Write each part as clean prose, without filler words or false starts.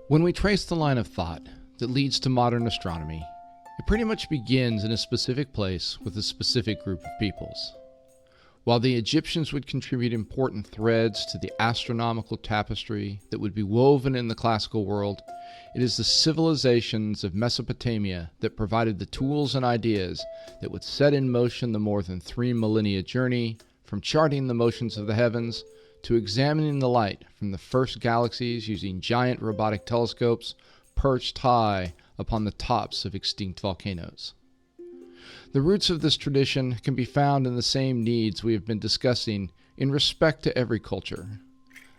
When we trace the line of thought that leads to modern astronomy, it pretty much begins in a specific place with a specific group of peoples. While the Egyptians would contribute important threads to the astronomical tapestry that would be woven in the classical world, it is the civilizations of Mesopotamia that provided the tools and ideas that would set in motion the more than 3 millennia journey from charting the motions of the heavens to examining the light from the first galaxies using giant robotic telescopes perched high upon the tops of extinct volcanoes. The roots of this tradition can be found in the same needs we have been discussing in respect to every culture.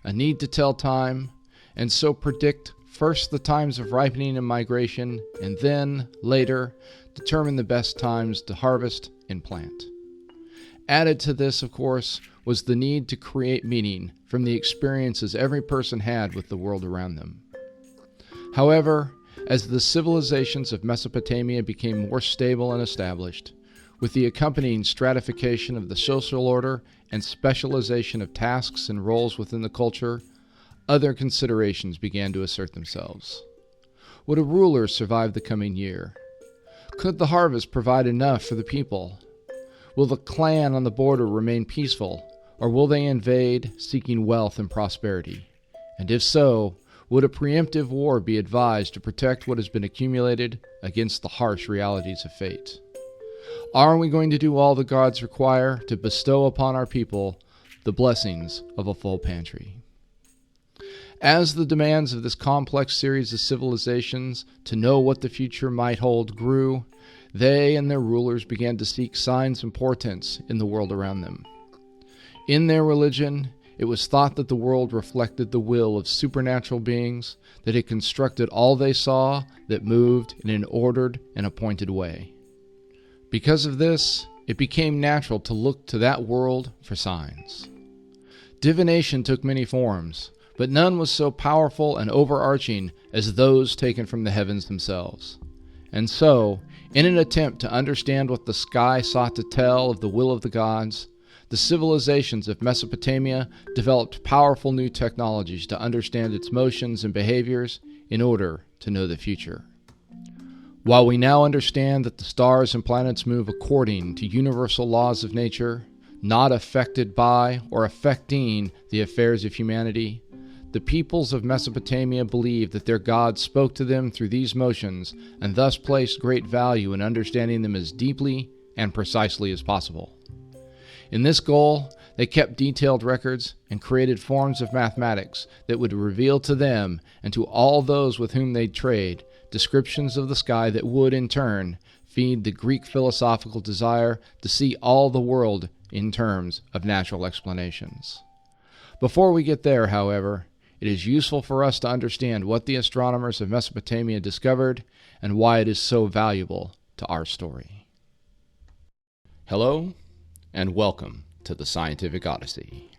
A need to tell time, and so predict first the times of ripening and migration, and then, later, determine the best times to harvest and plant. Added to this, of course, was the need to create meaning from the experiences every person had with the world around them. However, as the civilizations of Mesopotamia became more stable and established, with the accompanying stratification of the social order and specialization of tasks and roles within the culture, other considerations began to assert themselves. Would a ruler survive the coming year? Could the harvest provide enough for the people? Will the clan on the border remain peaceful, or will they invade, seeking wealth and prosperity? And if so, would a preemptive war be advised to protect what has been accumulated against the harsh realities of fate? Are we going to do all the gods require to bestow upon our people the blessings of a full pantry? As the demands of this complex series of civilizations to know what the future might hold grew, they and their rulers began to seek signs and portents in the world around them. In their religion, it was thought that the world reflected the will of supernatural beings that had constructed all they saw that moved in an ordered and appointed way. Because of this, it became natural to look to that world for signs. Divination took many forms, but none was so powerful and overarching as those taken from the heavens themselves. And so, in an attempt to understand what the sky sought to tell of the will of the gods, the civilizations of Mesopotamia developed powerful new technologies to understand its motions and behaviors in order to know the future. While we now understand that the stars and planets move according to universal laws of nature, not affected by or affecting the affairs of humanity, the peoples of Mesopotamia believed that their gods spoke to them through these motions and thus placed great value in understanding them as deeply and precisely as possible. In this goal, they kept detailed records and created forms of mathematics that would reveal to them and to all those with whom they'd trade descriptions of the sky that would, in turn, feed the Greek philosophical desire to see all the world in terms of natural explanations. Before we get there, however, it is useful for us to understand what the astronomers of Mesopotamia discovered and why it is so valuable to our story. Hello, and welcome to the Scientific Odyssey.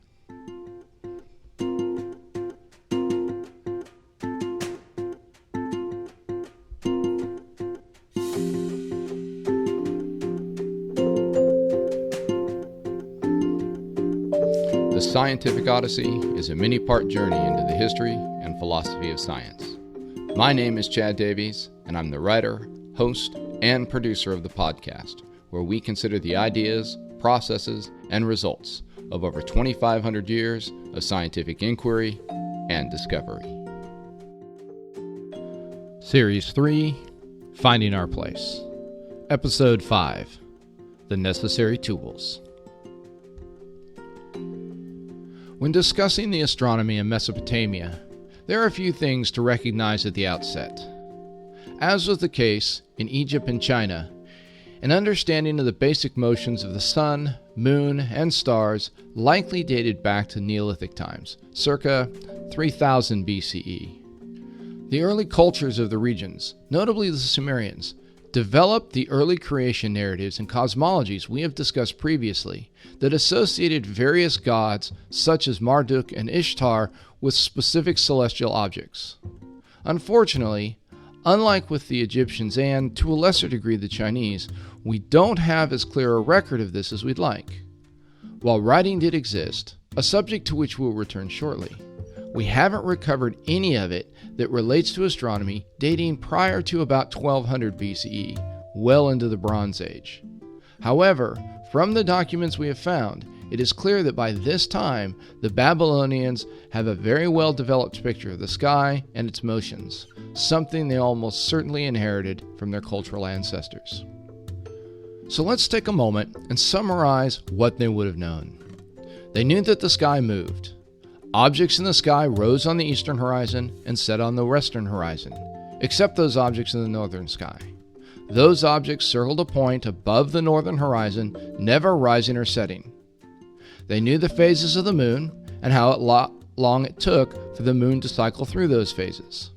The Scientific Odyssey is a many-part journey into the history and philosophy of science. My name is Chad Davies, and I'm the writer, host, and producer of the podcast, where we consider the ideas, processes, and results of over 2,500 years of scientific inquiry and discovery. Series 3, Finding Our Place. Episode 5, The Necessary Tools. When discussing the astronomy of Mesopotamia, there are a few things to recognize at the outset. As was the case in Egypt and China, an understanding of the basic motions of the sun, moon, and stars likely dated back to Neolithic times, circa 3000 BCE. The early cultures of the regions, notably the Sumerians, developed the early creation narratives and cosmologies we have discussed previously that associated various gods such as Marduk and Ishtar with specific celestial objects. Unfortunately, unlike with the Egyptians and, to a lesser degree, the Chinese, we don't have as clear a record of this as we'd like. While writing did exist, a subject to which we'll return shortly, we haven't recovered any of it that relates to astronomy dating prior to about 1200 BCE, well into the Bronze Age. However, from the documents we have found, it is clear that by this time, the Babylonians have a very well developed picture of the sky and its motions, something they almost certainly inherited from their cultural ancestors. So let's take a moment and summarize what they would have known. They knew that the sky moved. Objects in the sky rose on the eastern horizon and set on the western horizon, except those objects in the northern sky. Those objects circled a point above the northern horizon, never rising or setting. They knew the phases of the moon and how long it took for the moon to cycle through those phases.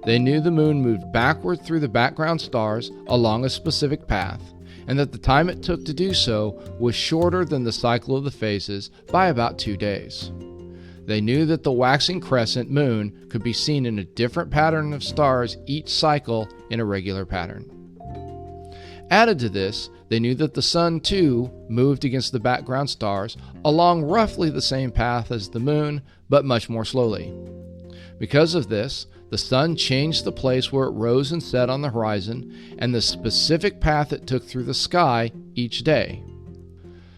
They knew the moon moved backward through the background stars along a specific path, and that the time it took to do so was shorter than the cycle of the phases by about 2 days. They knew that the waxing crescent moon could be seen in a different pattern of stars each cycle in a regular pattern. Added to this, they knew that the sun, too, moved against the background stars along roughly the same path as the moon, but much more slowly. Because of this, the sun changed the place where it rose and set on the horizon and the specific path it took through the sky each day.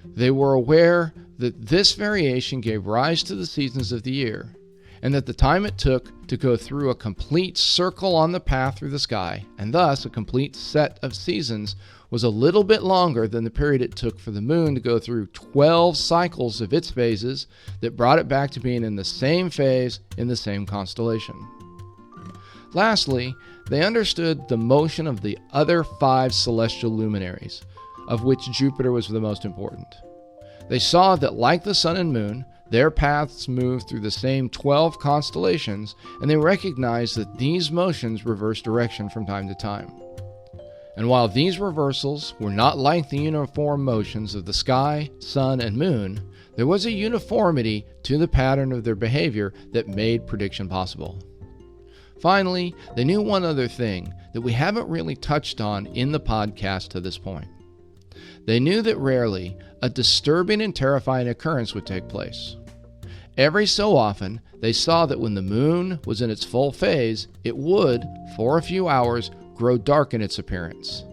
They were aware that this variation gave rise to the seasons of the year, and that the time it took to go through a complete circle on the path through the sky, and thus a complete set of seasons, was a little bit longer than the period it took for the moon to go through 12 cycles of its phases that brought it back to being in the same phase in the same constellation. Lastly, they understood the motion of the other 5 celestial luminaries, of which Jupiter was the most important. They saw that, like the sun and moon, their paths moved through the same 12 constellations, and they recognized that these motions reversed direction from time to time. And while these reversals were not like the uniform motions of the sky, sun, and moon, there was a uniformity to the pattern of their behavior that made prediction possible. Finally, they knew one other thing that we haven't really touched on in the podcast to this point. They knew that rarely a disturbing and terrifying occurrence would take place. Every so often, they saw that when the moon was in its full phase, it would, for a few hours, grow dark in its appearance.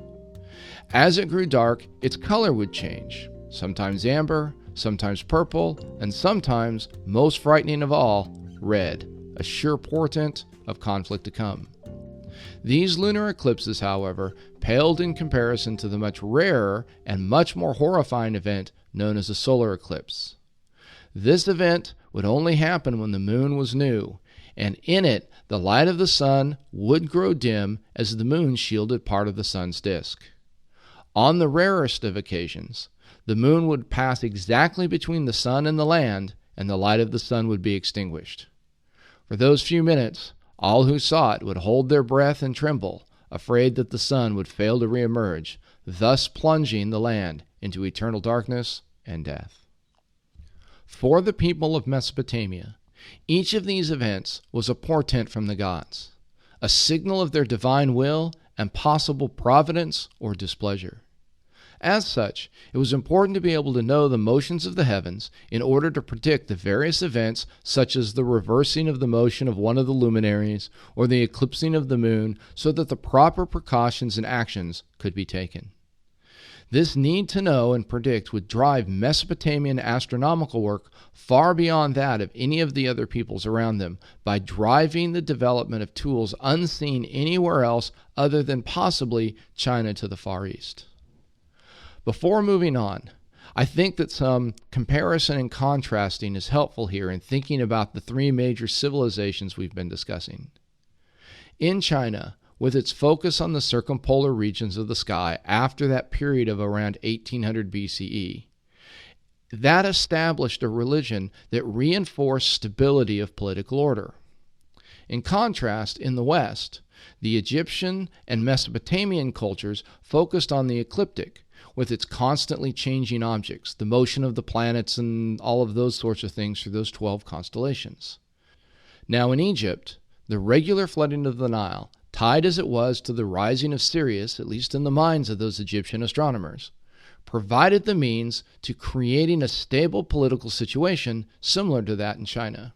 As it grew dark, its color would change, sometimes amber, sometimes purple, and sometimes, most frightening of all, red, a sure portent of conflict to come. These lunar eclipses, however, paled in comparison to the much rarer and much more horrifying event known as a solar eclipse. This event would only happen when the moon was new, and in it the light of the sun would grow dim as the moon shielded part of the sun's disk. On the rarest of occasions, the moon would pass exactly between the sun and the land, and the light of the sun would be extinguished. For those few minutes, all who saw it would hold their breath and tremble, afraid that the sun would fail to reemerge, thus plunging the land into eternal darkness and death. For the people of Mesopotamia, each of these events was a portent from the gods, a signal of their divine will and possible providence or displeasure. As such, it was important to be able to know the motions of the heavens in order to predict the various events, such as the reversing of the motion of one of the luminaries or the eclipsing of the moon, so that the proper precautions and actions could be taken. This need to know and predict would drive Mesopotamian astronomical work far beyond that of any of the other peoples around them by driving the development of tools unseen anywhere else other than possibly China to the Far East. Before moving on, I think that some comparison and contrasting is helpful here in thinking about the 3 major civilizations we've been discussing. In China, with its focus on the circumpolar regions of the sky after that period of around 1800 BCE, that established a religion that reinforced stability of political order. In contrast, in the West, the Egyptian and Mesopotamian cultures focused on the ecliptic, with its constantly changing objects, the motion of the planets and all of those sorts of things through those 12 constellations. Now in Egypt, the regular flooding of the Nile, tied as it was to the rising of Sirius, at least in the minds of those Egyptian astronomers, provided the means to creating a stable political situation similar to that in China.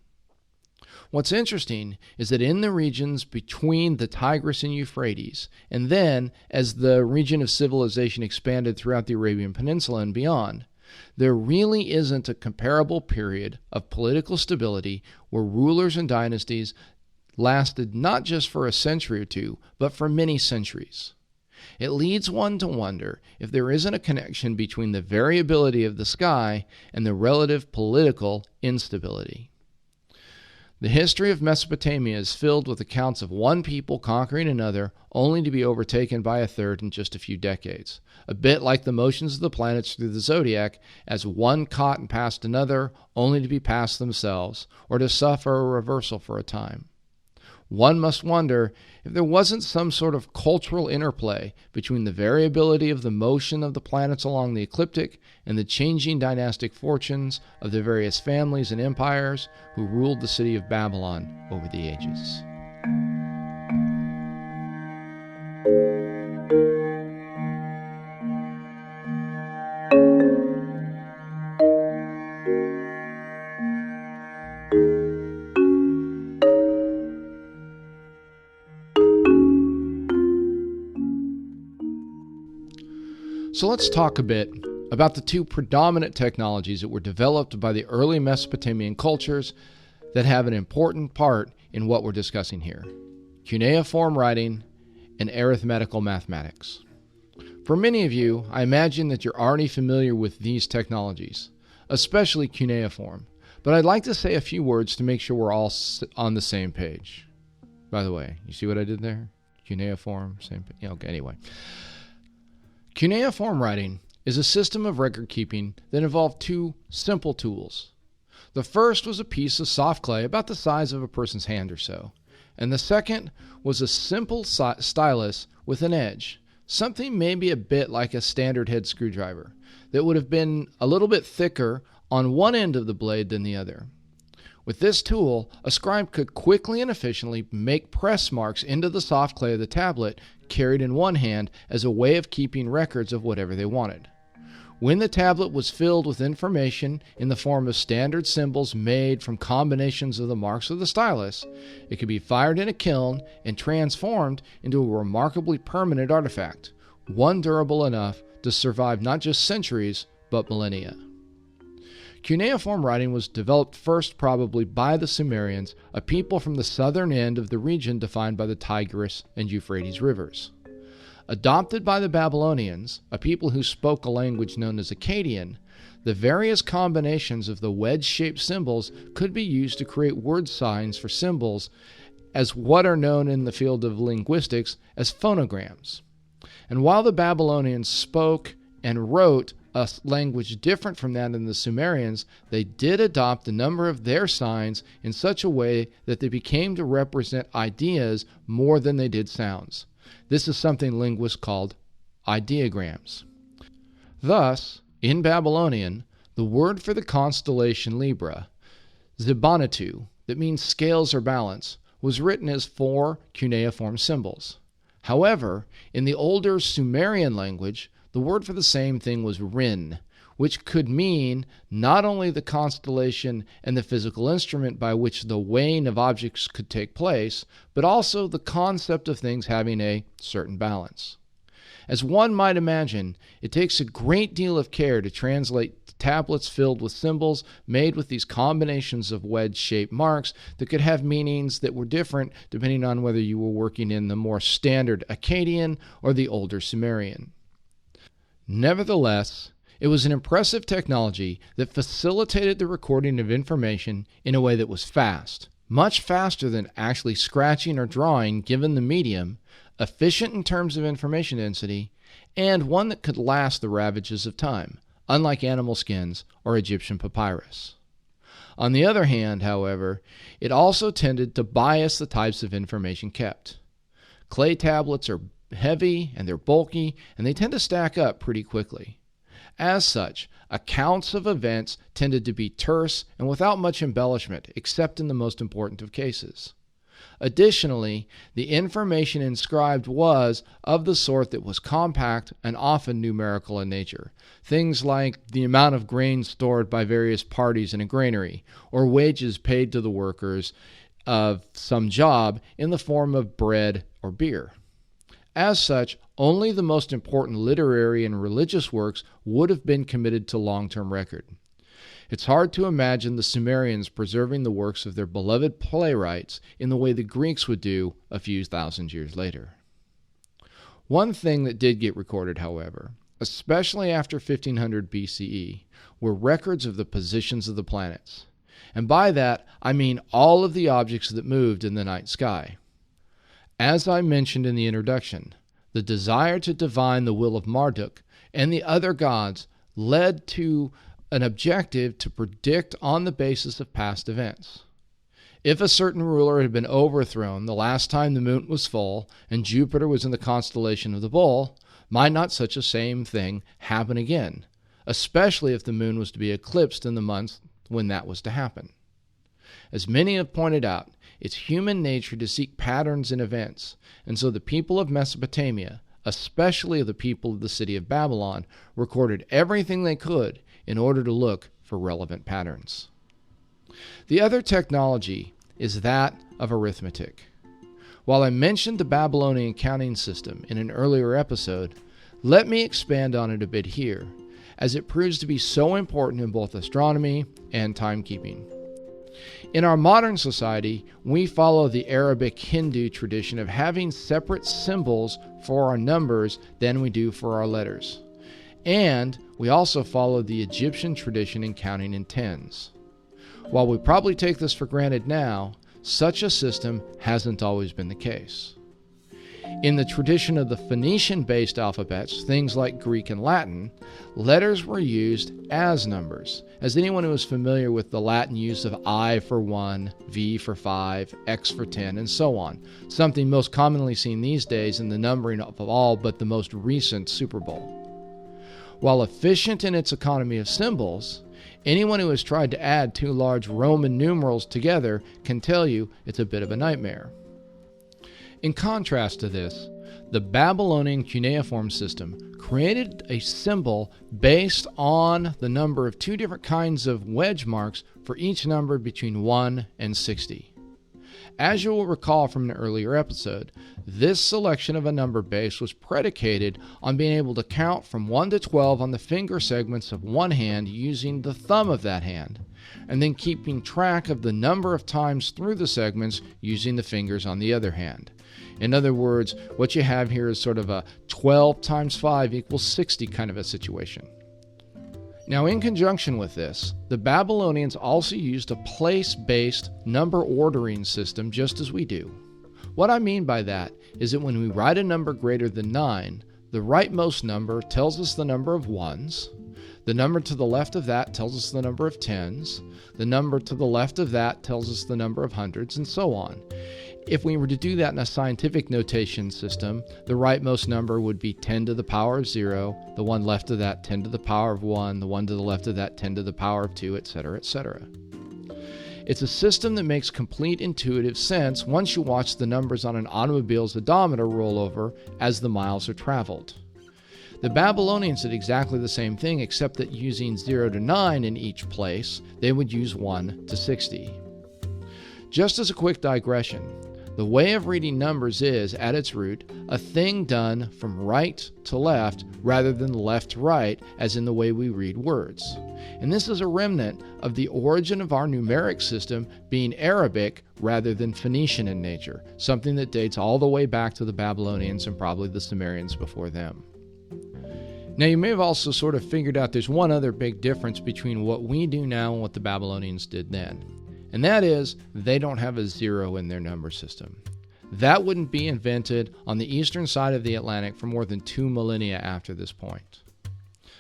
What's interesting is that in the regions between the Tigris and Euphrates, and then as the region of civilization expanded throughout the Arabian Peninsula and beyond, there really isn't a comparable period of political stability where rulers and dynasties lasted not just for a century or two, but for many centuries. It leads one to wonder if there isn't a connection between the variability of the sky and the relative political instability. The history of Mesopotamia is filled with accounts of one people conquering another only to be overtaken by a third in just a few decades, a bit like the motions of the planets through the zodiac, as one caught and passed another only to be passed themselves, or to suffer a reversal for a time. One must wonder if there wasn't some sort of cultural interplay between the variability of the motion of the planets along the ecliptic and the changing dynastic fortunes of the various families and empires who ruled the city of Babylon over the ages. So let's talk a bit about the two predominant technologies that were developed by the early Mesopotamian cultures that have an important part in what we're discussing here: cuneiform writing and arithmetical mathematics. For many of you, I imagine that you're already familiar with these technologies, especially cuneiform, but I'd like to say a few words to make sure we're all on the same page. By the way, you see what I did there? Cuneiform, same page. Yeah, okay, anyway. Cuneiform writing is a system of record keeping that involved two simple tools. The first was a piece of soft clay about the size of a person's hand or so, and the second was a simple stylus with an edge, something maybe a bit like a standard head screwdriver, that would have been a little bit thicker on one end of the blade than the other. With this tool, a scribe could quickly and efficiently make press marks into the soft clay of the tablet carried in one hand as a way of keeping records of whatever they wanted. When the tablet was filled with information in the form of standard symbols made from combinations of the marks of the stylus, it could be fired in a kiln and transformed into a remarkably permanent artifact, one durable enough to survive not just centuries, but millennia. Cuneiform writing was developed first probably by the Sumerians, a people from the southern end of the region defined by the Tigris and Euphrates rivers. Adopted by the Babylonians, a people who spoke a language known as Akkadian, the various combinations of the wedge-shaped symbols could be used to create word signs for symbols as what are known in the field of linguistics as phonograms. And while the Babylonians spoke and wrote a language different from that in the Sumerians, they did adopt a number of their signs in such a way that they became to represent ideas more than they did sounds. This is something linguists called ideograms. Thus, in Babylonian, the word for the constellation Libra, Zibanitu, that means scales or balance, was written as 4 cuneiform symbols. However, in the older Sumerian language, the word for the same thing was Rin, which could mean not only the constellation and the physical instrument by which the weighing of objects could take place, but also the concept of things having a certain balance. As one might imagine, it takes a great deal of care to translate tablets filled with symbols made with these combinations of wedge-shaped marks that could have meanings that were different depending on whether you were working in the more standard Akkadian or the older Sumerian. Nevertheless, it was an impressive technology that facilitated the recording of information in a way that was fast, much faster than actually scratching or drawing given the medium, efficient in terms of information density, and one that could last the ravages of time, unlike animal skins or Egyptian papyrus. On the other hand, however, it also tended to bias the types of information kept. Clay tablets are heavy and they're bulky, and they tend to stack up pretty quickly. As such, accounts of events tended to be terse and without much embellishment, except in the most important of cases. Additionally, the information inscribed was of the sort that was compact and often numerical in nature. Things like the amount of grain stored by various parties in a granary, or wages paid to the workers of some job in the form of bread or beer. As such, only the most important literary and religious works would have been committed to long-term record. It's hard to imagine the Sumerians preserving the works of their beloved playwrights in the way the Greeks would do a few thousand years later. One thing that did get recorded, however, especially after 1500 BCE, were records of the positions of the planets. And by that, I mean all of the objects that moved in the night sky. As I mentioned in the introduction, the desire to divine the will of Marduk and the other gods led to an objective to predict on the basis of past events. If a certain ruler had been overthrown the last time the moon was full and Jupiter was in the constellation of the Bull, might not such a same thing happen again, especially if the moon was to be eclipsed in the months when that was to happen? As many have pointed out, it's human nature to seek patterns in events, and so the people of Mesopotamia, especially the people of the city of Babylon, recorded everything they could in order to look for relevant patterns. The other technology is that of arithmetic. While I mentioned the Babylonian counting system in an earlier episode, let me expand on it a bit here, as it proves to be so important in both astronomy and timekeeping. In our modern society, we follow the Arabic Hindu tradition of having separate symbols for our numbers than we do for our letters. And we also follow the Egyptian tradition in counting in tens. While we probably take this for granted now, such a system hasn't always been the case. In the tradition of the Phoenician-based alphabets, things like Greek and Latin, letters were used as numbers, as anyone who is familiar with the Latin use of I for 1, V for 5, X for 10, and so on, something most commonly seen these days in the numbering of all but the most recent Super Bowl. While efficient in its economy of symbols, anyone who has tried to add two large Roman numerals together can tell you it's a bit of a nightmare. In contrast to this, the Babylonian cuneiform system created a symbol based on the number of two different kinds of wedge marks for each number between 1 and 60. As you will recall from an earlier episode, this selection of a number base was predicated on being able to count from 1 to 12 on the finger segments of one hand using the thumb of that hand, and then keeping track of the number of times through the segments using the fingers on the other hand. In other words, what you have here is sort of a 12 times 5 equals 60 kind of a situation. Now, in conjunction with this, the Babylonians also used a place-based number ordering system just as we do. What I mean by that is that when we write a number greater than 9, the rightmost number tells us the number of ones, the number to the left of that tells us the number of tens, the number to the left of that tells us the number of hundreds, and so on. If we were to do that in a scientific notation system, the rightmost number would be 10 to the power of 0, the one left of that 10 to the power of 1, the one to the left of that 10 to the power of 2, etc., etc. It's a system that makes complete intuitive sense once you watch the numbers on an automobile's odometer roll over as the miles are traveled. The Babylonians did exactly the same thing, except that using 0 to 9 in each place, they would use 1 to 60. Just as a quick digression, the way of reading numbers is, at its root, a thing done from right to left rather than left to right, as in the way we read words. And this is a remnant of the origin of our numeric system being Arabic rather than Phoenician in nature, something that dates all the way back to the Babylonians and probably the Sumerians before them. Now, you may have also sort of figured out there's one other big difference between what we do now and what the Babylonians did then. And that is, they don't have a 0 in their number system. That wouldn't be invented on the eastern side of the Atlantic for more than 2 millennia after this point.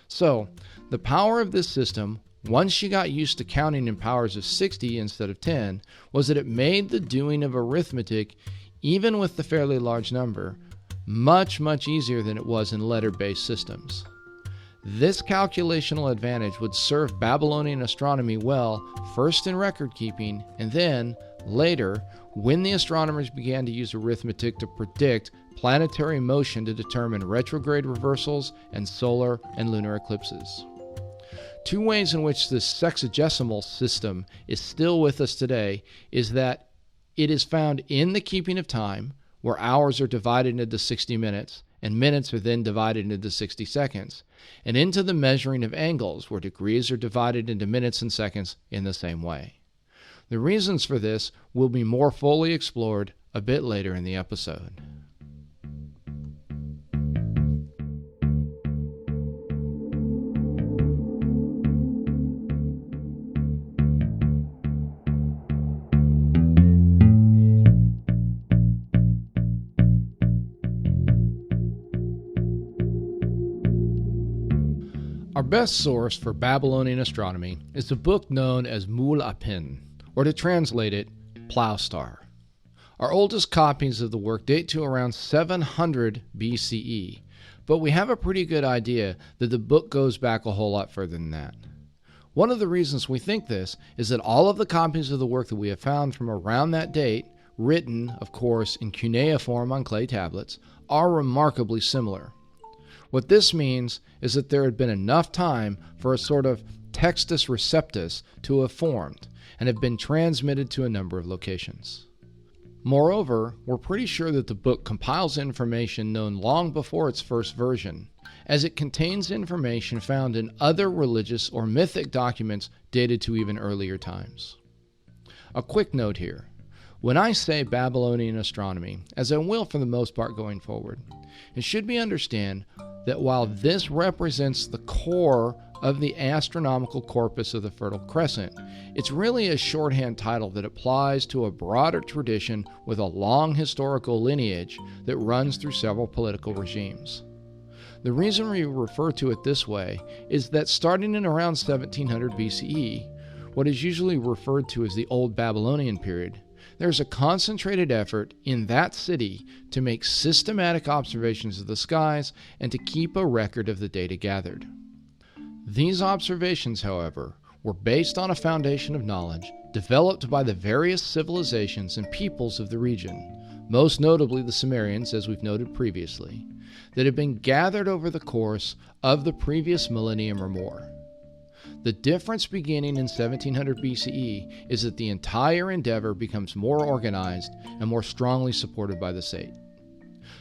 So, the power of this system, once you got used to counting in powers of 60 instead of 10, was that it made the doing of arithmetic, even with the fairly large number, much, much easier than it was in letter-based systems. This calculational advantage would serve Babylonian astronomy well, first in record keeping, and then, later, when the astronomers began to use arithmetic to predict planetary motion to determine retrograde reversals and solar and lunar eclipses. Two ways in which this sexagesimal system is still with us today is that it is found in the keeping of time, where hours are divided into 60 minutes, and minutes are then divided into 60 seconds, and into the measuring of angles, where degrees are divided into minutes and seconds in the same way. The reasons for this will be more fully explored a bit later in the episode. Our best source for Babylonian astronomy is the book known as Mul Apin, or to translate it, Plough Star. Our oldest copies of the work date to around 700 BCE, but we have a pretty good idea that the book goes back a whole lot further than that. One of the reasons we think this is that all of the copies of the work that we have found from around that date, written, of course, in cuneiform on clay tablets, are remarkably similar. What this means is that there had been enough time for a sort of textus receptus to have formed and have been transmitted to a number of locations. Moreover, we're pretty sure that the book compiles information known long before its first version, as it contains information found in other religious or mythic documents dated to even earlier times. A quick note here. When I say Babylonian astronomy, as I will for the most part going forward, it should be understood that while this represents the core of the astronomical corpus of the Fertile Crescent, it's really a shorthand title that applies to a broader tradition with a long historical lineage that runs through several political regimes. The reason we refer to it this way is that starting in around 1700 BCE, what is usually referred to as the Old Babylonian period, there's a concentrated effort in that city to make systematic observations of the skies and to keep a record of the data gathered. These observations, however, were based on a foundation of knowledge developed by the various civilizations and peoples of the region, most notably the Sumerians, as we've noted previously, that had been gathered over the course of the previous millennium or more. The difference beginning in 1700 BCE is that the entire endeavor becomes more organized and more strongly supported by the state.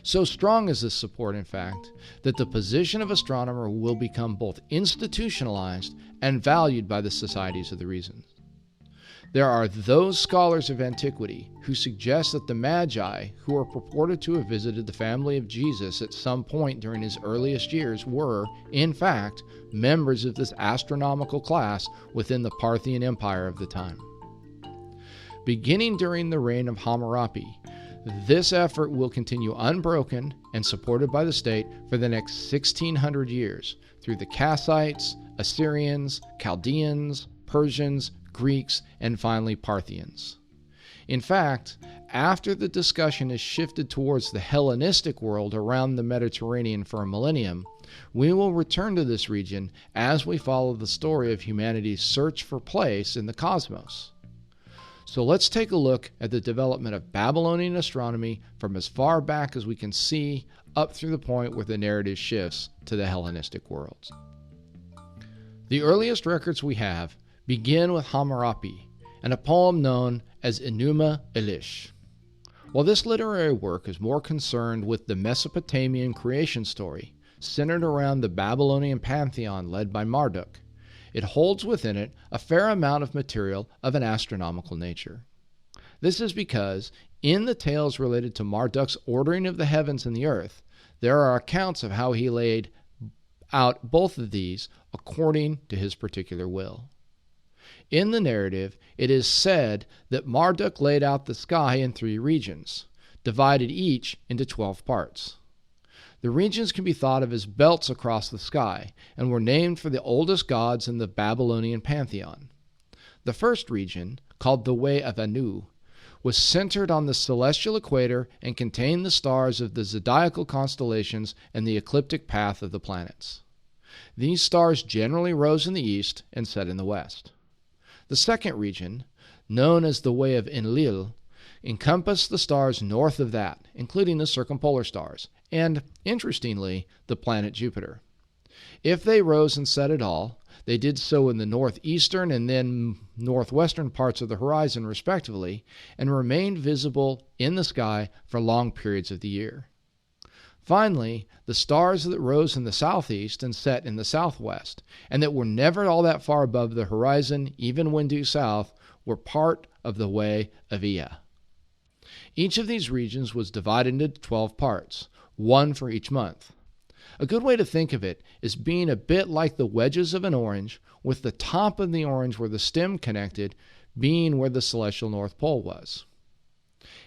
So strong is this support, in fact, that the position of astronomer will become both institutionalized and valued by the societies of the region. There are those scholars of antiquity who suggest that the Magi, who are purported to have visited the family of Jesus at some point during his earliest years, were, in fact, members of this astronomical class within the Parthian Empire of the time. Beginning during the reign of Hammurabi, this effort will continue unbroken and supported by the state for the next 1600 years through the Kassites, Assyrians, Chaldeans, Persians, Greeks, and finally Parthians. In fact, after the discussion has shifted towards the Hellenistic world around the Mediterranean for a millennium, we will return to this region as we follow the story of humanity's search for place in the cosmos. So let's take a look at the development of Babylonian astronomy from as far back as we can see up through the point where the narrative shifts to the Hellenistic world. The earliest records we have begin with Hammurabi and a poem known as Enuma Elish. While this literary work is more concerned with the Mesopotamian creation story, centered around the Babylonian pantheon led by Marduk, it holds within it a fair amount of material of an astronomical nature. This is because, in the tales related to Marduk's ordering of the heavens and the earth, there are accounts of how he laid out both of these according to his particular will. In the narrative, it is said that Marduk laid out the sky in 3 regions, divided each into 12 parts. The regions can be thought of as belts across the sky and were named for the oldest gods in the Babylonian pantheon. The first region, called the Way of Anu, was centered on the celestial equator and contained the stars of the zodiacal constellations and the ecliptic path of the planets. These stars generally rose in the east and set in the west. The second region, known as the Way of Enlil, encompassed the stars north of that, including the circumpolar stars, and, interestingly, the planet Jupiter. If they rose and set at all, They did so in the northeastern and then northwestern parts of the horizon, respectively, and remained visible in the sky for long periods of the year. Finally, the stars that rose in the southeast and set in the southwest, and that were never all that far above the horizon, even when due south, were part of the Way of Ea. Each of these regions was divided into 12 parts, one for each month. A good way to think of it is being a bit like the wedges of an orange, with the top of the orange where the stem connected being where the celestial North Pole was.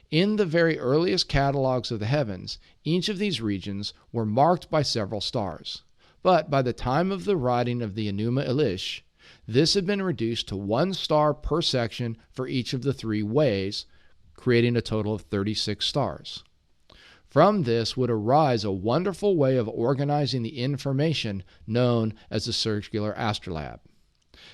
In the very earliest catalogs of the heavens, each of these regions were marked by several stars. But by the time of the writing of the Enuma Elish, this had been reduced to one star per section for each of the three ways, creating a total of 36 stars. From this would arise a wonderful way of organizing the information known as the circular astrolabe.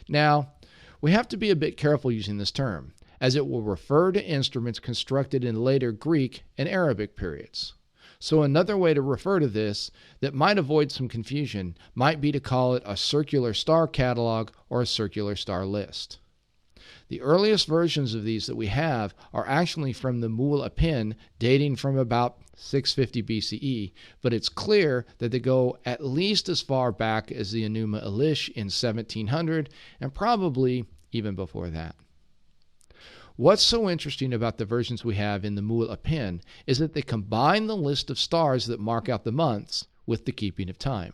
Now, we have to be a bit careful using this term, as it will refer to instruments constructed in later Greek and Arabic periods. So another way to refer to this that might avoid some confusion might be to call it a circular star catalog or a circular star list. The earliest versions of these that we have are actually from the Mul Apin, dating from about 650 BCE, but it's clear that they go at least as far back as the Enuma Elish in 1700 and probably even before that. What's so interesting about the versions we have in the Mul Apin is that they combine the list of stars that mark out the months with the keeping of time.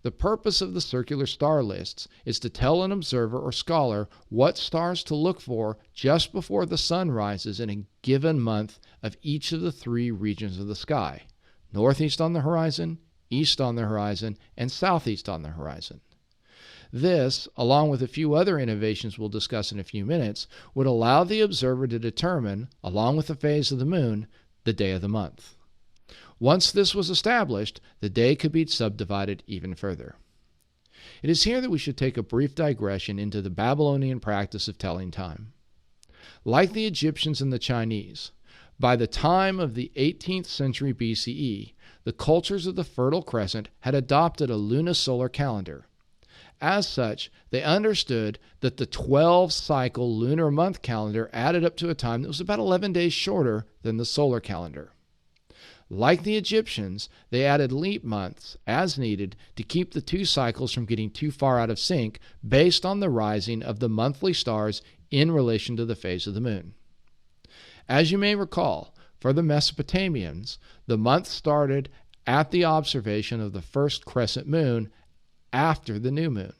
The purpose of the circular star lists is to tell an observer or scholar what stars to look for just before the sun rises in a given month of each of the three regions of the sky: northeast on the horizon, east on the horizon, and southeast on the horizon. This, along with a few other innovations we'll discuss in a few minutes, would allow the observer to determine, along with the phase of the moon, the day of the month. Once this was established, the day could be subdivided even further. It is here that we should take a brief digression into the Babylonian practice of telling time. Like the Egyptians and the Chinese, by the time of the 18th century BCE, the cultures of the Fertile Crescent had adopted a lunisolar calendar. As such, they understood that the 12-cycle lunar month calendar added up to a time that was about 11 days shorter than the solar calendar. Like the Egyptians, they added leap months as needed to keep the two cycles from getting too far out of sync based on the rising of the monthly stars in relation to the phase of the moon. As you may recall, for the Mesopotamians, the month started at the observation of the first crescent moon after the new moon,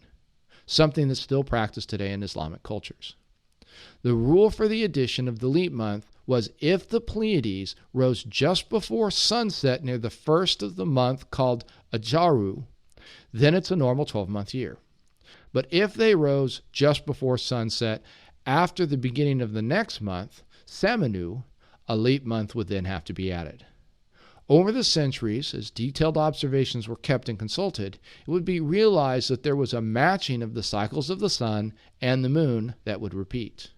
something that's still practiced today in Islamic cultures. The rule for the addition of the leap month was if the Pleiades rose just before sunset near the first of the month called Ajaru, then it's a normal 12-month year. But if they rose just before sunset after the beginning of the next month, Seminu, a leap month would then have to be added. Over the centuries, as detailed observations were kept and consulted, it would be realized that there was a matching of the cycles of the sun and the moon that would repeat.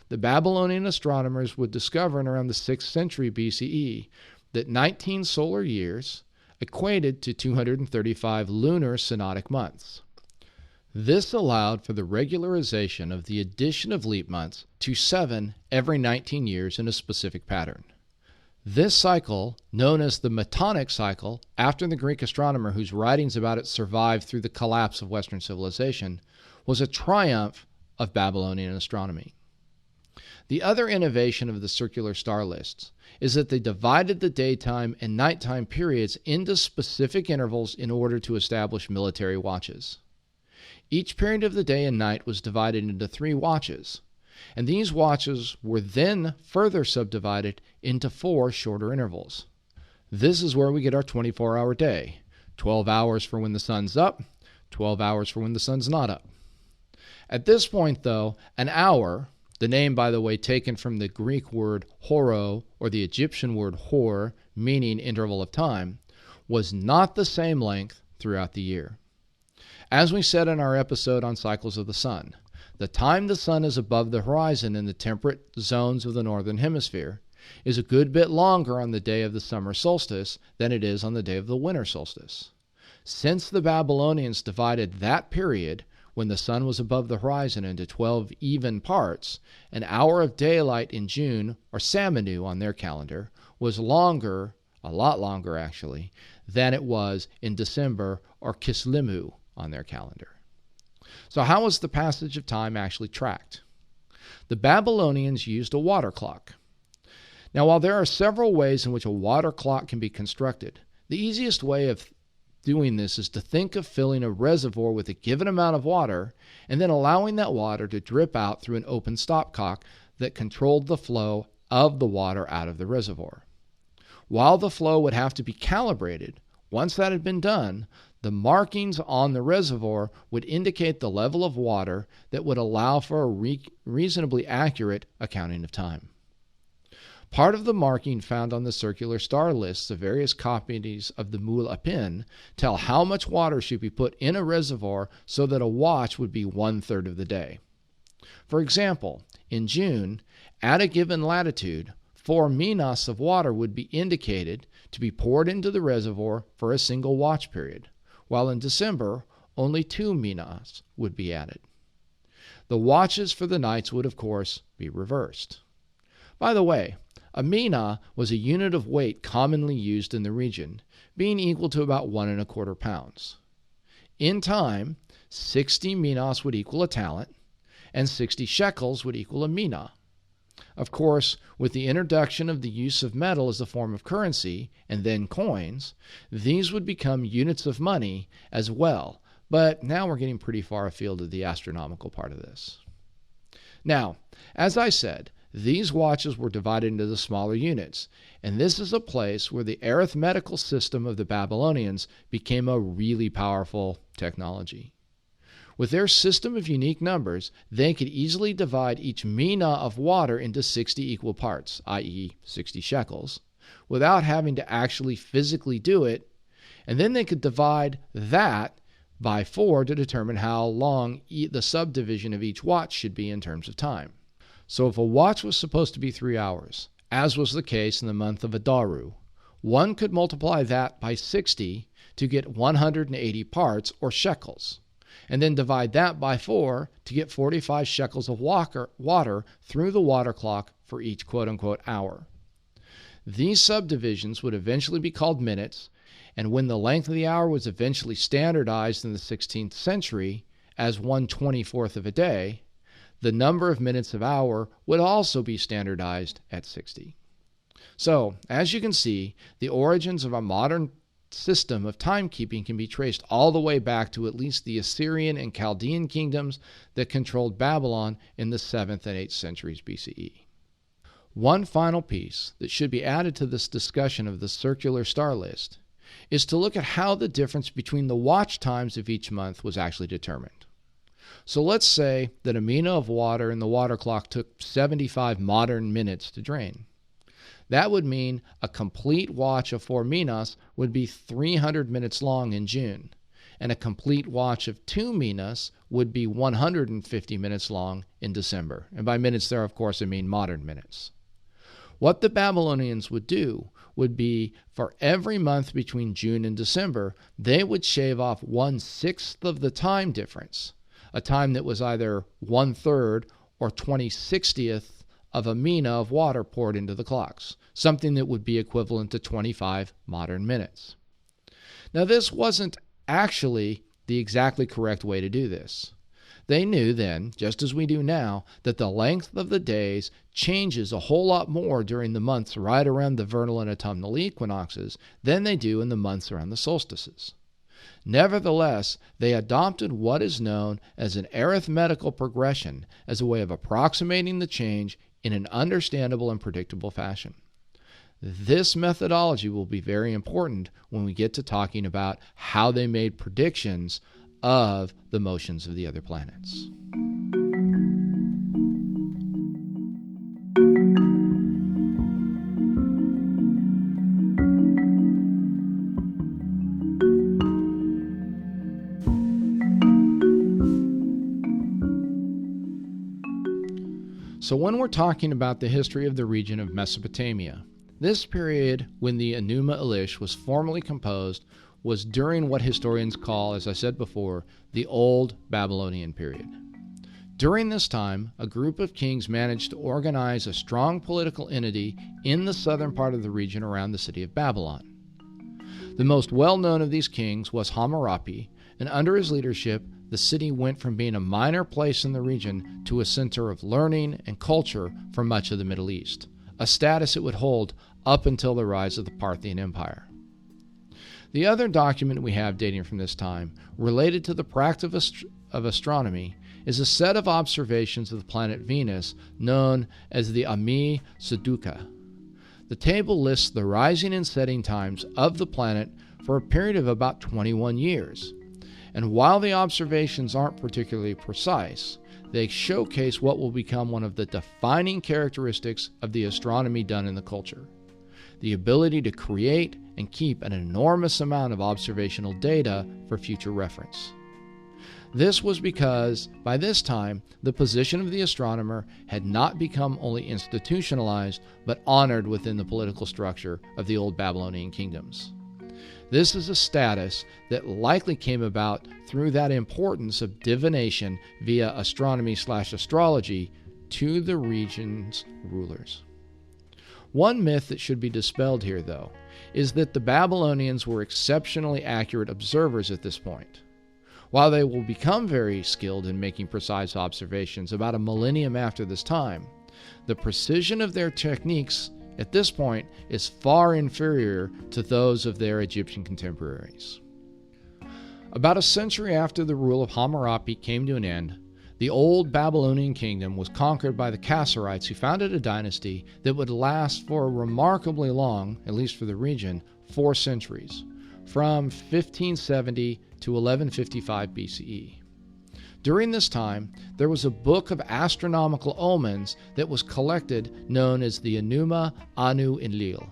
The Babylonian astronomers would discover in around the 6th century BCE that 19 solar years equated to 235 lunar synodic months. This allowed for the regularization of the addition of leap months to 7 every 19 years in a specific pattern. This cycle, known as the Metonic cycle, after the Greek astronomer whose writings about it survived through the collapse of Western civilization, was a triumph of Babylonian astronomy. The other innovation of the circular star lists is that they divided the daytime and nighttime periods into specific intervals in order to establish military watches. Each period of the day and night was divided into 3 watches, and these watches were then further subdivided into 4 shorter intervals. This is where we get our 24-hour day, 12 hours for when the sun's up, 12 hours for when the sun's not up. At this point, though, an hour, the name, by the way, taken from the Greek word horo, or the Egyptian word hor, meaning interval of time, was not the same length throughout the year. As we said in our episode on cycles of the sun, the time the sun is above the horizon in the temperate zones of the northern hemisphere is a good bit longer on the day of the summer solstice than it is on the day of the winter solstice. Since the Babylonians divided that period when the sun was above the horizon into 12 even parts, an hour of daylight in June, or Samanu on their calendar, was longer, a lot longer actually, than it was in December, or Kislevu on their calendar. So how was the passage of time actually tracked? The Babylonians used a water clock. Now, while there are several ways in which a water clock can be constructed, the easiest way of doing this is to think of filling a reservoir with a given amount of water and then allowing that water to drip out through an open stopcock that controlled the flow of the water out of the reservoir. While the flow would have to be calibrated, once that had been done, the markings on the reservoir would indicate the level of water that would allow for a reasonably accurate accounting of time. Part of the marking found on the circular star lists of various copies of the Mul Apin tell how much water should be put in a reservoir so that a watch would be 1/3 of the day. For example, in June, at a given latitude, 4 minas of water would be indicated to be poured into the reservoir for a single watch period, while in December, only 2 minas would be added. The watches for the nights would, of course, be reversed. By the way, a mina was a unit of weight commonly used in the region, being equal to about 1¼ pounds. In time, 60 minas would equal a talent, and 60 shekels would equal a mina. Of course, with the introduction of the use of metal as a form of currency, and then coins, these would become units of money as well, but now we're getting pretty far afield of the astronomical part of this. Now, as I said, these watches were divided into the smaller units, and this is a place where the arithmetical system of the Babylonians became a really powerful technology. With their system of unique numbers, they could easily divide each mina of water into 60 equal parts, i.e. 60 shekels, without having to actually physically do it, and then they could divide that by 4 to determine how long the subdivision of each watch should be in terms of time. So if a watch was supposed to be 3 hours, as was the case in the month of Adaru, one could multiply that by 60 to get 180 parts, or shekels, and then divide that by 4 to get 45 shekels of water through the water clock for each quote-unquote hour. These subdivisions would eventually be called minutes, and when the length of the hour was eventually standardized in the 16th century as 1/24 of a day, the number of minutes of hour would also be standardized at 60. So, as you can see, the origins of our modern system of timekeeping can be traced all the way back to at least the Assyrian and Chaldean kingdoms that controlled Babylon in the 7th and 8th centuries BCE. One final piece that should be added to this discussion of the circular star list is to look at how the difference between the watch times of each month was actually determined. So let's say that a mina of water in the water clock took 75 modern minutes to drain. That would mean a complete watch of 4 minas would be 300 minutes long in June, and a complete watch of 2 minas would be 150 minutes long in December. And by minutes there, of course, I mean modern minutes. What the Babylonians would do would be, for every month between June and December, they would shave off 1/6 of the time difference, a time that was either 1/3 or 20/60th of a mina of water poured into the clocks, something that would be equivalent to 25 modern minutes. Now, this wasn't actually the exactly correct way to do this. They knew then, just as we do now, that the length of the days changes a whole lot more during the months right around the vernal and autumnal equinoxes than they do in the months around the solstices. Nevertheless, they adopted what is known as an arithmetical progression as a way of approximating the change in an understandable and predictable fashion. This methodology will be very important when we get to talking about how they made predictions of the motions of the other planets. So when we're talking about the history of the region of Mesopotamia, this period when the Enuma Elish was formally composed was during what historians call, as I said before, the Old Babylonian period. During this time, a group of kings managed to organize a strong political entity in the southern part of the region around the city of Babylon. The most well-known of these kings was Hammurabi, and under his leadership, the city went from being a minor place in the region to a center of learning and culture for much of the Middle East, a status it would hold up until the rise of the Parthian Empire. The other document we have dating from this time, related to the practice of astronomy, is a set of observations of the planet Venus known as the Ami Suduka. The table lists the rising and setting times of the planet for a period of about 21 years. And while the observations aren't particularly precise, they showcase what will become one of the defining characteristics of the astronomy done in the culture: the ability to create and keep an enormous amount of observational data for future reference. This was because, by this time, the position of the astronomer had not become only institutionalized, but honored within the political structure of the old Babylonian kingdoms. This is a status that likely came about through that importance of divination via astronomy/astrology to the region's rulers. One myth that should be dispelled here, though, is that the Babylonians were exceptionally accurate observers at this point. While they will become very skilled in making precise observations about a millennium after this time, the precision of their techniques at this point is far inferior to those of their Egyptian contemporaries. About a century after the rule of Hammurabi came to an end, the old Babylonian kingdom was conquered by the Kassarites, who founded a dynasty that would last for a remarkably long, at least for the region, 4 centuries, from 1570 to 1155 BCE. During this time, there was a book of astronomical omens that was collected known as the Enuma Anu Enlil.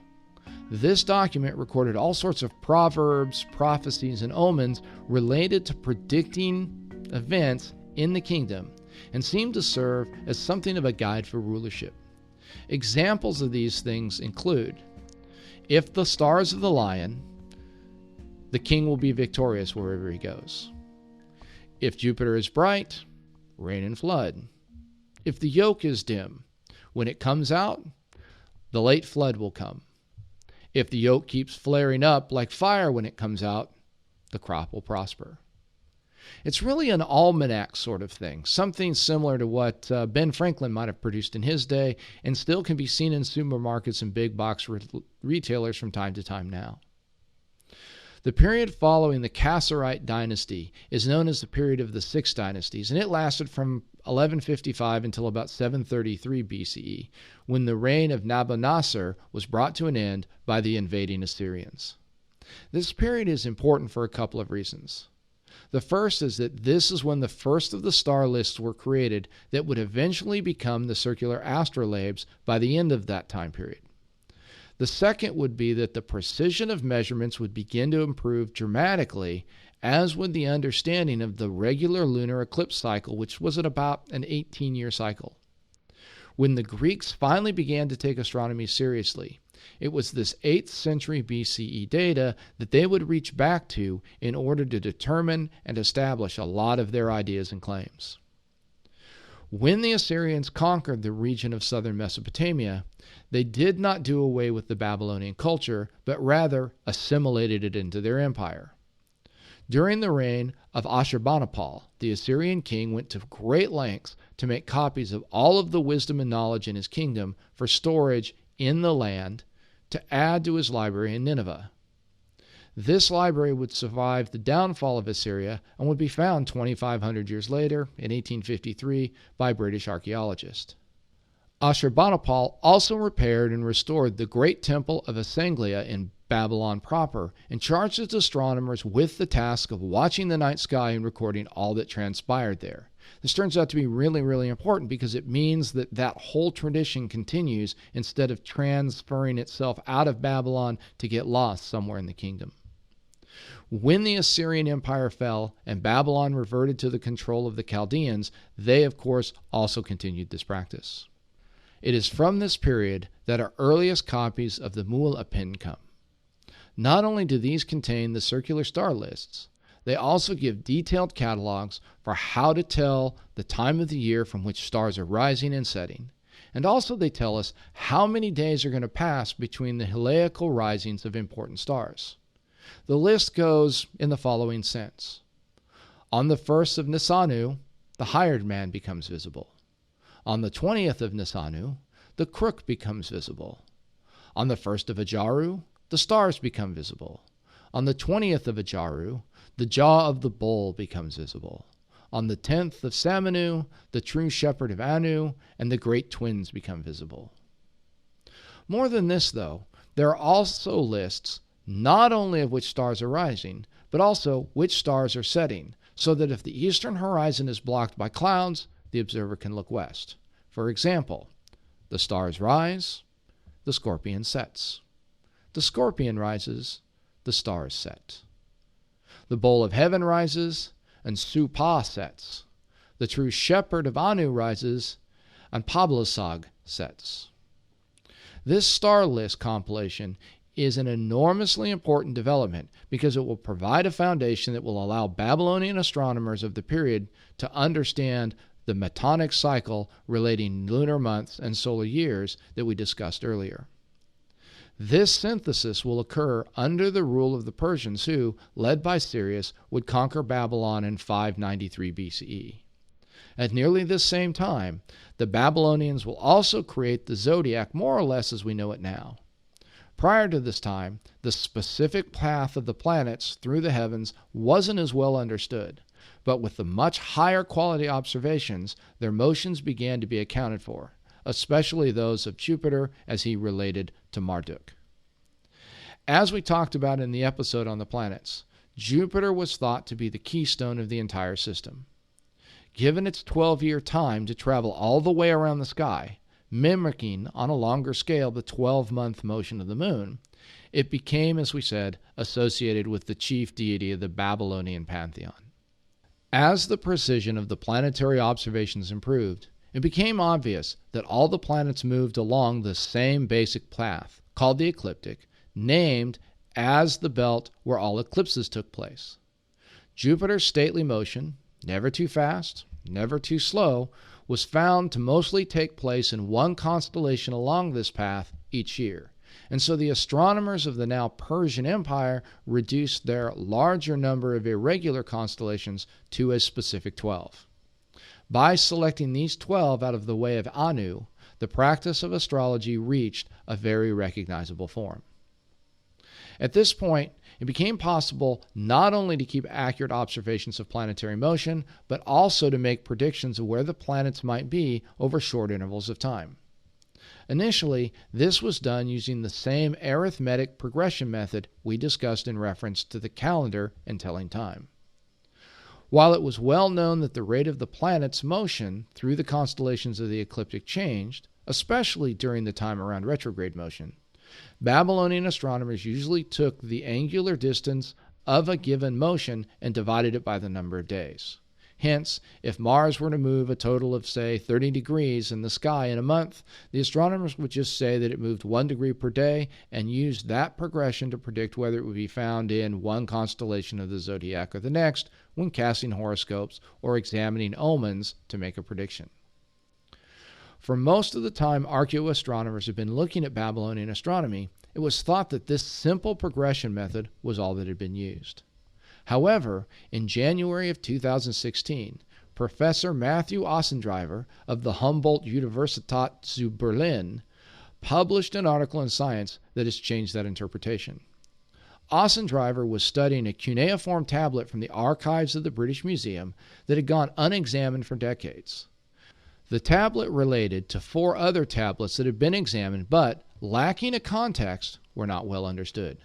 This document recorded all sorts of proverbs, prophecies, and omens related to predicting events in the kingdom, and seemed to serve as something of a guide for rulership. Examples of these things include: if the stars of the lion, the king will be victorious wherever he goes. If Jupiter is bright, rain and flood. If the yoke is dim, when it comes out, the late flood will come. If the yoke keeps flaring up like fire when it comes out, the crop will prosper. It's really an almanac sort of thing, something similar to what Ben Franklin might have produced in his day, and still can be seen in supermarkets and big box retailers from time to time now. The period following the Kassarite dynasty is known as the period of the Six Dynasties, and it lasted from 1155 until about 733 BCE, when the reign of Nabonassar was brought to an end by the invading Assyrians. This period is important for a couple of reasons. The first is that this is when the first of the star lists were created that would eventually become the circular astrolabes by the end of that time period. The second would be that the precision of measurements would begin to improve dramatically, as would the understanding of the regular lunar eclipse cycle, which was at about an 18-year cycle. When the Greeks finally began to take astronomy seriously, it was this 8th century BCE data that they would reach back to in order to determine and establish a lot of their ideas and claims. When the Assyrians conquered the region of southern Mesopotamia, they did not do away with the Babylonian culture, but rather assimilated it into their empire. During the reign of Ashurbanipal, the Assyrian king went to great lengths to make copies of all of the wisdom and knowledge in his kingdom for storage in the land to add to his library in Nineveh. This library would survive the downfall of Assyria and would be found 2,500 years later, in 1853, by British archaeologists. Ashurbanipal also repaired and restored the great temple of Esagila in Babylon proper, and charged its astronomers with the task of watching the night sky and recording all that transpired there. This turns out to be really, really important because it means that that whole tradition continues instead of transferring itself out of Babylon to get lost somewhere in the kingdom. When the Assyrian Empire fell and Babylon reverted to the control of the Chaldeans, they, of course, also continued this practice. It is from this period that our earliest copies of the Mu'allapin come. Not only do these contain the circular star lists, they also give detailed catalogs for how to tell the time of the year from which stars are rising and setting. And also they tell us how many days are going to pass between the heliacal risings of important stars. The list goes in the following sense. On the 1st of Nisanu, the hired man becomes visible. On the 20th of Nisanu, the crook becomes visible. On the 1st of Ajaru, the stars become visible. On the 20th of Ajaru, the jaw of the bull becomes visible. On the 10th of Samanu, the true shepherd of Anu and the great twins become visible. More than this, though, there are also lists not only of which stars are rising, but also which stars are setting, so that if the eastern horizon is blocked by clouds, the observer can look west. For example, the stars rise, the scorpion sets. The scorpion rises, the stars set. The bowl of heaven rises, and Supa sets. The true shepherd of Anu rises, and Pablosag sets. This star list compilation is an enormously important development because it will provide a foundation that will allow Babylonian astronomers of the period to understand the metonic cycle relating lunar months and solar years that we discussed earlier. This synthesis will occur under the rule of the Persians who, led by Cyrus, would conquer Babylon in 593 BCE. At nearly this same time, the Babylonians will also create the zodiac more or less as we know it now. Prior to this time, the specific path of the planets through the heavens wasn't as well understood, but with the much higher quality observations, their motions began to be accounted for, especially those of Jupiter as he related to Marduk. As we talked about in the episode on the planets, Jupiter was thought to be the keystone of the entire system. Given its 12-year time to travel all the way around the sky, mimicking on a longer scale the 12-month motion of the moon, it became, as we said, associated with the chief deity of the Babylonian pantheon. As the precision of the planetary observations improved, it became obvious that all the planets moved along the same basic path, called the ecliptic, named as the belt where all eclipses took place. Jupiter's stately motion, never too fast, never too slow, was found to mostly take place in one constellation along this path each year, and so the astronomers of the now Persian Empire reduced their larger number of irregular constellations to a specific 12. By selecting these 12 out of the way of Anu, the practice of astrology reached a very recognizable form. At this point, it became possible not only to keep accurate observations of planetary motion, but also to make predictions of where the planets might be over short intervals of time. Initially, this was done using the same arithmetic progression method we discussed in reference to the calendar and telling time. While it was well known that the rate of the planet's motion through the constellations of the ecliptic changed, especially during the time around retrograde motion, Babylonian astronomers usually took the angular distance of a given motion and divided it by the number of days. Hence, if Mars were to move a total of, say, 30 degrees in the sky in a month, the astronomers would just say that it moved 1 degree per day and use that progression to predict whether it would be found in one constellation of the zodiac or the next when casting horoscopes or examining omens to make a prediction. For most of the time archaeoastronomers have been looking at Babylonian astronomy, it was thought that this simple progression method was all that had been used. However, in January of 2016, Professor Matthew Ossendriver of the Humboldt-Universität zu Berlin published an article in Science that has changed that interpretation. Ossendriver was studying a cuneiform tablet from the archives of the British Museum that had gone unexamined for decades. The tablet related to 4 other tablets that had been examined but, lacking a context, were not well understood.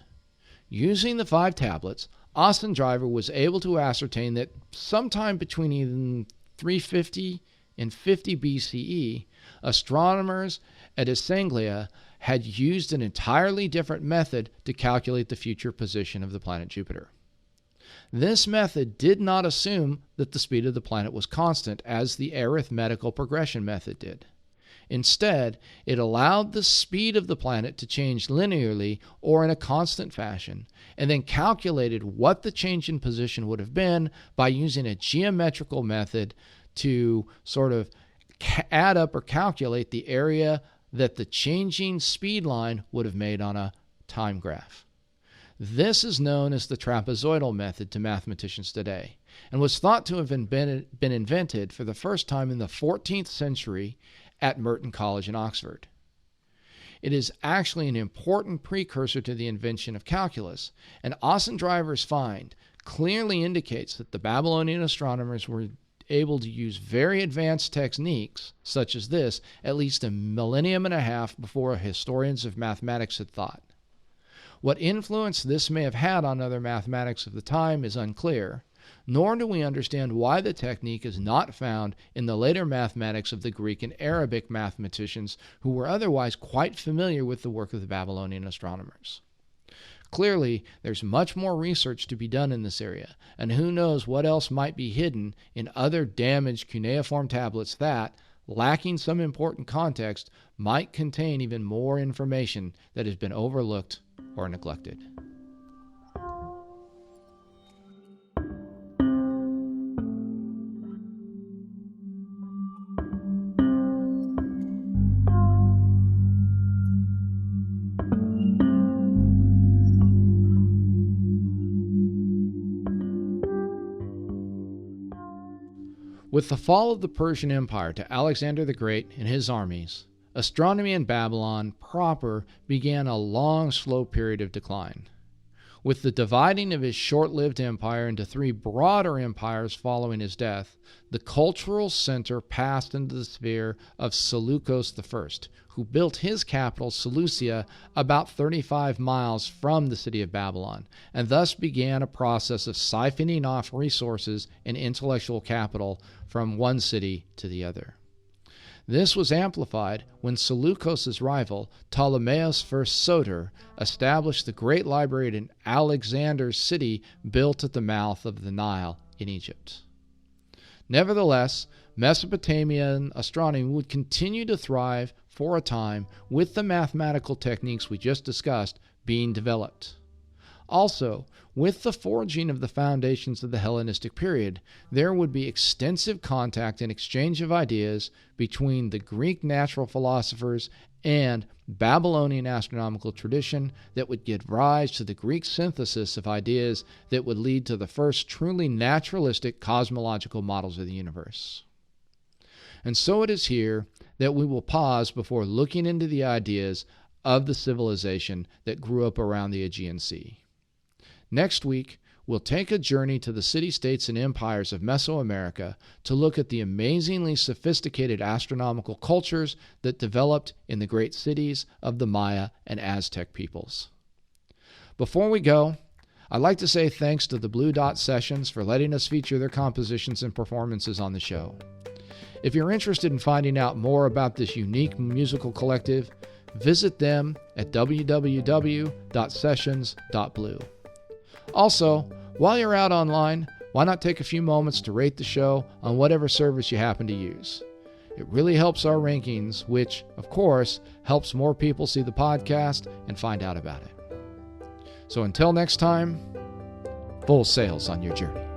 Using the 5 tablets, Ossendriver was able to ascertain that sometime between even 350 and 50 BCE, astronomers at Essenglia had used an entirely different method to calculate the future position of the planet Jupiter. This method did not assume that the speed of the planet was constant, as the arithmetical progression method did. Instead, it allowed the speed of the planet to change linearly or in a constant fashion, and then calculated what the change in position would have been by using a geometrical method to sort of add up or calculate the area that the changing speed line would have made on a time graph. This is known as the trapezoidal method to mathematicians today, and was thought to have been invented for the first time in the 14th century at Merton College in Oxford. It is actually an important precursor to the invention of calculus, and Ossendriver's find clearly indicates that the Babylonian astronomers were able to use very advanced techniques such as this at least a millennium and a half before historians of mathematics had thought. What influence this may have had on other mathematics of the time is unclear, nor do we understand why the technique is not found in the later mathematics of the Greek and Arabic mathematicians who were otherwise quite familiar with the work of the Babylonian astronomers. Clearly, there's much more research to be done in this area, and who knows what else might be hidden in other damaged cuneiform tablets that, lacking some important context, might contain even more information that has been overlooked or neglected. With the fall of the Persian Empire to Alexander the Great and his armies, astronomy in Babylon proper began a long, slow period of decline. With the dividing of his short-lived empire into three broader empires following his death, the cultural center passed into the sphere of Seleucus I, who built his capital, Seleucia, about 35 miles from the city of Babylon, and thus began a process of siphoning off resources and intellectual capital from one city to the other. This was amplified when Seleucus' rival, Ptolemaeus I Soter, established the great library in Alexander's city built at the mouth of the Nile in Egypt. Nevertheless, Mesopotamian astronomy would continue to thrive for a time with the mathematical techniques we just discussed being developed. Also, with the forging of the foundations of the Hellenistic period, there would be extensive contact and exchange of ideas between the Greek natural philosophers and Babylonian astronomical tradition that would give rise to the Greek synthesis of ideas that would lead to the first truly naturalistic cosmological models of the universe. And so it is here that we will pause before looking into the ideas of the civilization that grew up around the Aegean Sea. Next week, we'll take a journey to the city-states and empires of Mesoamerica to look at the amazingly sophisticated astronomical cultures that developed in the great cities of the Maya and Aztec peoples. Before we go, I'd like to say thanks to the Blue Dot Sessions for letting us feature their compositions and performances on the show. If you're interested in finding out more about this unique musical collective, visit them at www.sessions.blue. Also, while you're out online, why not take a few moments to rate the show on whatever service you happen to use? It really helps our rankings, which, of course, helps more people see the podcast and find out about it. So until next time, full sails on your journey.